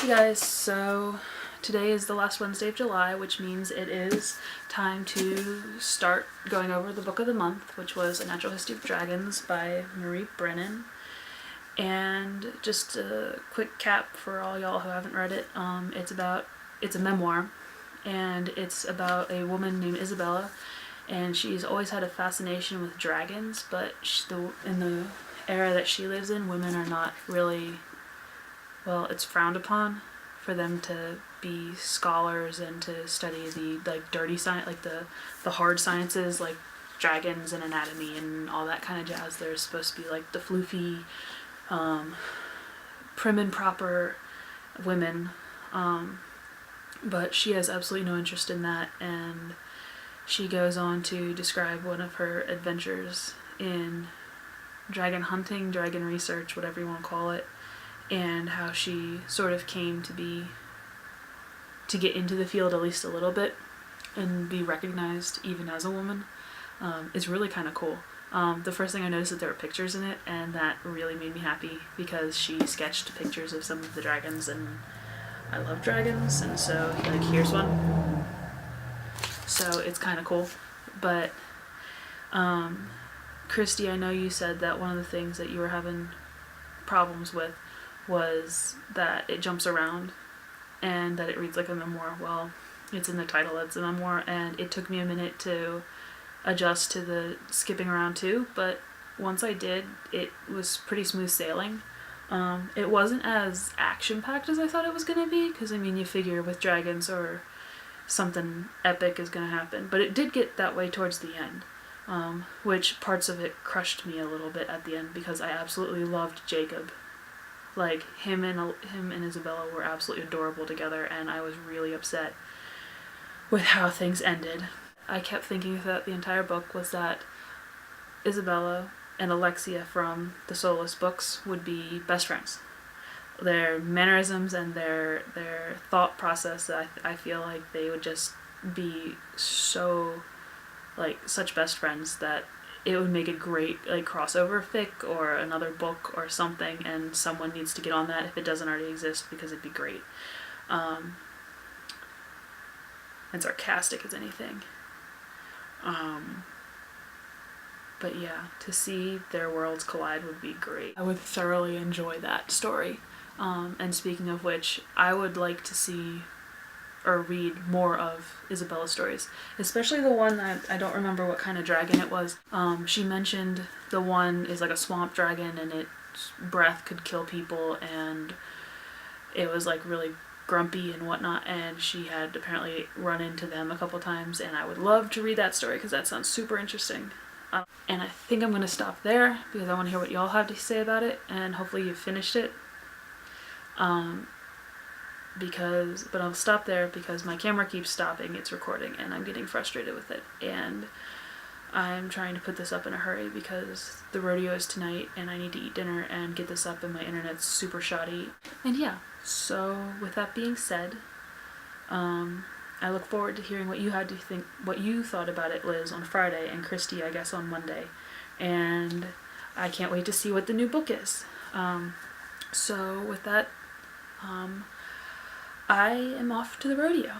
Hey guys, so today is the last Wednesday of July, which means it is time to start going over the book of the month, which was A Natural History of Dragons by Marie Brennan. And just a quick cap for all y'all who haven't read it, it's a memoir, and it's about a woman named Isabella, and she's always had a fascination with dragons, but in the era that she lives in, women are not really, well, it's frowned upon for them to be scholars and to study the dirty science, the hard sciences like dragons and anatomy and all that kind of jazz. They're supposed to be like the floofy, prim and proper women, but she has absolutely no interest in that, and she goes on to describe one of her adventures in dragon hunting, dragon research, whatever you want to call it, and how she sort of came to get into the field at least a little bit and be recognized even as a woman. Is really kind of cool. The first thing I noticed that there were pictures in it, and that really made me happy because she sketched pictures of some of the dragons, and I love dragons, and so like here's one. So it's kind of cool. But Christy, I know you said that one of the things that you were having problems with was that it jumps around and that it reads like a memoir. Well, it's in the title, it's a memoir, and it took me a minute to adjust to the skipping around too, but once I did, it was pretty smooth sailing. It wasn't as action-packed as I thought it was going to be, because I mean, you figure with dragons or something epic is going to happen, but it did get that way towards the end, which parts of it crushed me a little bit at the end because I absolutely loved Jacob. Like, him and Isabella were absolutely adorable together, and I was really upset with how things ended. I kept thinking throughout the entire book was that Isabella and Alexia from the Solus books would be best friends. Their mannerisms and their thought process, I feel like they would just be so, like, such best friends that it would make a great like crossover fic or another book or something, and someone needs to get on that if it doesn't already exist, because it'd be great. And sarcastic as anything. But yeah, to see their worlds collide would be great. I would thoroughly enjoy that story. And speaking of which, I would like to see or read more of Isabella's stories, especially the one that I don't remember what kind of dragon it was. She mentioned the one is like a swamp dragon, and its breath could kill people, and it was like really grumpy and whatnot, and she had apparently run into them a couple times, and I would love to read that story because that sounds super interesting. And I think I'm going to stop there because I want to hear what y'all have to say about it, and hopefully you've finished it. But I'll stop there because my camera keeps stopping its recording and I'm getting frustrated with it, and I'm trying to put this up in a hurry because the rodeo is tonight and I need to eat dinner and get this up, and my internet's super shoddy. And yeah, so with that being said, I look forward to hearing what you had to think, what you thought about it, Liz, on Friday, and Christy, I guess, on Monday, and I can't wait to see what the new book is. So with that, I am off to the rodeo.